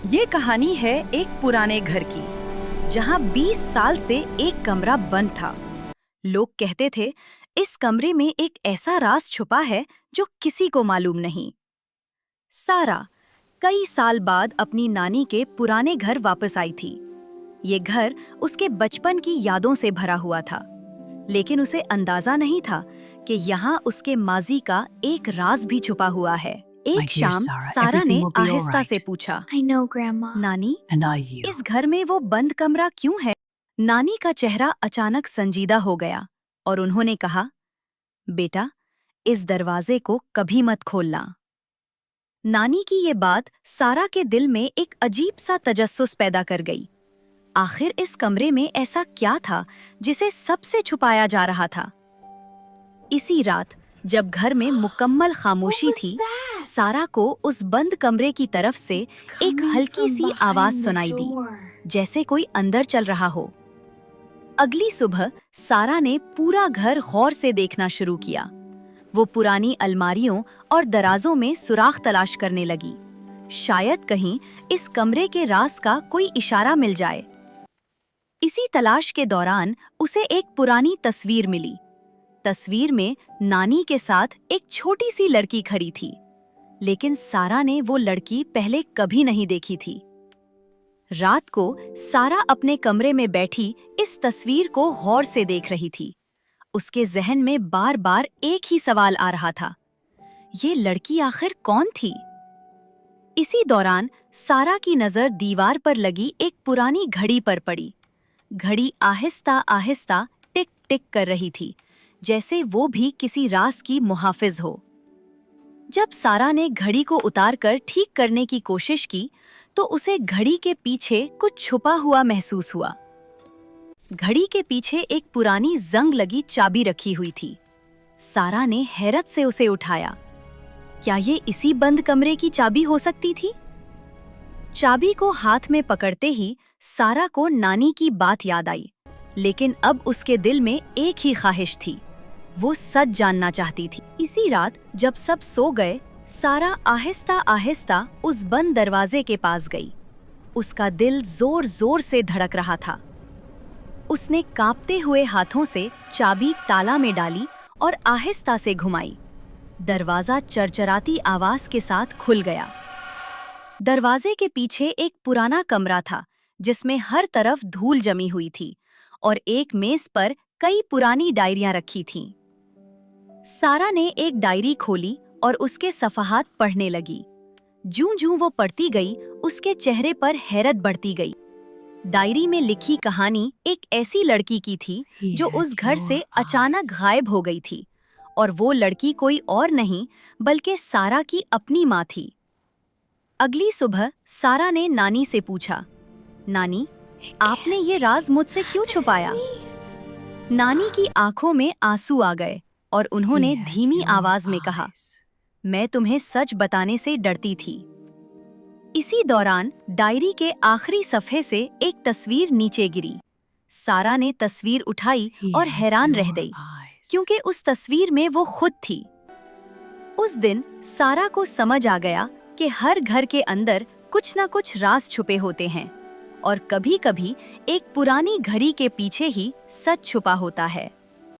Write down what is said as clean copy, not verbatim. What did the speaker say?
ये कहानी है एक पुराने घर की, जहाँ 20 साल से एक कमरा बंद था। लोग कहते थे, इस कमरे में एक ऐसा राज छुपा है जो किसी को मालूम नहीं। सारा कई साल बाद अपनी नानी के पुराने घर वापस आई थी। ये घर उसके बचपन की यादों से भरा हुआ था, लेकिन उसे अंदाजा नहीं था कि यहाँ उसके माजी का एक राज भी छुपा हुआ है। एक शाम सारा ने आहिस्ता से पूछा, I know, Grandma. नानी, And I you. इस घर में वो बंद कमरा क्यों है? नानी का चेहरा अचानक संजीदा हो गया और उन्होंने कहा, बेटा, इस दरवाजे को कभी मत खोलना। नानी की ये बात सारा के दिल में एक अजीब सा तजस्सुस पैदा कर गई। आखिर इस कमरे में ऐसा क्या था जिसे सबसे छुपाया जा रहा था? इसी रात जब घर में मुकम्मल खामोशी थी, सारा को उस बंद कमरे की तरफ से एक हल्की सी आवाज सुनाई दी, जैसे कोई अंदर चल रहा हो। अगली सुबह सारा ने पूरा घर गौर से देखना शुरू किया। वो पुरानी अलमारियों और दराजों में सुराख तलाश करने लगी। शायद कहीं इस कमरे के राज का कोई इशारा मिल जाए। इसी तलाश के दौरान उसे एक पुरानी तस्वीर मिली। तस्वीर में नानी के साथ एक छोटी सी लड़की खड़ी थी, लेकिन सारा ने वो लड़की पहले कभी नहीं देखी थी। रात को सारा अपने कमरे में बैठी इस तस्वीर को गौर से देख रही थी। उसके जहन में बार बार एक ही सवाल आ रहा था, ये लड़की आखिर कौन थी? इसी दौरान सारा की नजर दीवार पर लगी एक पुरानी घड़ी पर पड़ी। घड़ी आहिस्ता आहिस्ता टिक टिक कर रही थी, जैसे वो भी किसी राज की मुहाफिज हो। जब सारा ने घड़ी को उतारकर ठीक करने की कोशिश की, तो उसे घड़ी के पीछे कुछ छुपा हुआ महसूस हुआ। घड़ी के पीछे एक पुरानी जंग लगी चाबी रखी हुई थी। सारा ने हैरत से उसे उठाया। क्या ये इसी बंद कमरे की चाबी हो सकती थी? चाबी को हाथ में पकड़ते ही सारा को नानी की बात याद आई, लेकिन अब उसके दिल में एक ही ख्वाहिश थी, वो सच जानना चाहती थी। इसी रात जब सब सो गए, सारा आहिस्ता आहिस्ता उस बंद दरवाजे के पास गई। उसका दिल जोर जोर से धड़क रहा था। उसने कांपते हुए हाथों से चाबी ताला में डाली और आहिस्ता से घुमाई। दरवाजा चरचराती आवाज के साथ खुल गया। दरवाजे के पीछे एक पुराना कमरा था, जिसमें हर तरफ धूल जमी हुई थी और एक मेज पर कई पुरानी डायरियां रखी थीं। सारा ने एक डायरी खोली और उसके सफ़हात पढ़ने लगी। जूं-जूं वो पढ़ती गई, उसके चेहरे पर हैरत बढ़ती गई। डायरी में लिखी कहानी एक ऐसी लड़की की थी जो उस घर से अचानक गायब हो गई थी, और वो लड़की कोई और नहीं बल्कि सारा की अपनी माँ थी। अगली सुबह सारा ने नानी से पूछा, नानी, आपने ये राज मुझसे क्यों छुपाया? नानी की आंखों में आंसू आ गए और उन्होंने धीमी आवाज में कहा, मैं तुम्हें सच बताने से डरती थी। इसी दौरान डायरी के आखिरी सफ़े से एक तस्वीर नीचे गिरी। सारा ने तस्वीर उठाई और हैरान रह गई, क्योंकि उस तस्वीर में वो खुद थी। उस दिन सारा को समझ आ गया कि हर घर के अंदर कुछ न कुछ राज छुपे होते हैं, और कभी-कभी एक पुरानी घड़ी के पीछे ही सच छुपा होता है।